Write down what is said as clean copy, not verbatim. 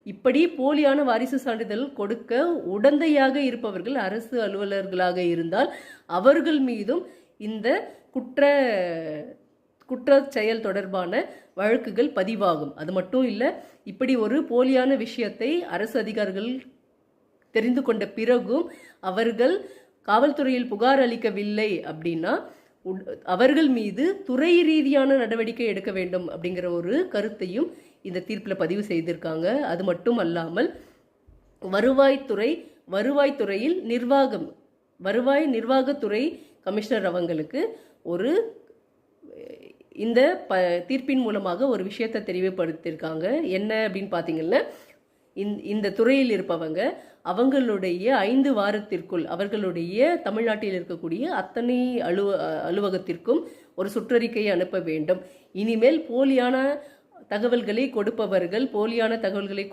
இப்படி போலியான வாரிசு சான்றிதழ் கொடுக்க உடந்தையாக இருப்பவர்கள் அரசு அலுவலர்களாக இருந்தால் அவர்கள் மீதும் இந்த குற்ற செயல் தொடர்பான வழக்குகள் பதிவாகும். அது மட்டும் இல்லை, இப்படி ஒரு போலியான விஷயத்தை அரசு அதிகாரிகள் தெரிந்து கொண்ட பிறகும் அவர்கள் காவல்துறையில் புகார் அளிக்கவில்லை அப்படின்னா அவர்கள் மீது துறை ரீதியான நடவடிக்கை எடுக்க வேண்டும் அப்படிங்கிற ஒரு கருத்தையும் இந்த தீர்ப்பில் பதிவு செய்திருக்காங்க. அது மட்டும் அல்லாமல் வருவாய்த்துறையில் வருவாய் நிர்வாகத்துறை கமிஷனர் அவங்களுக்கு இந்த தீர்ப்பின் மூலமாக ஒரு விஷயத்தை தெளிவுபடுத்தியிருக்காங்க. என்ன அப்படின்னு பார்த்தீங்கன்னா, இந்த துறையில் இருப்பவங்க அவங்களுடைய 5 வாரத்திற்குள் அவர்களுடைய தமிழ்நாட்டில் இருக்கக்கூடிய அத்தனை அலுவலகத்திற்கும் ஒரு சுற்றறிக்கையை அனுப்ப வேண்டும். இனிமேல் போலியான தகவல்களை கொடுப்பவர்கள் போலியான தகவல்களை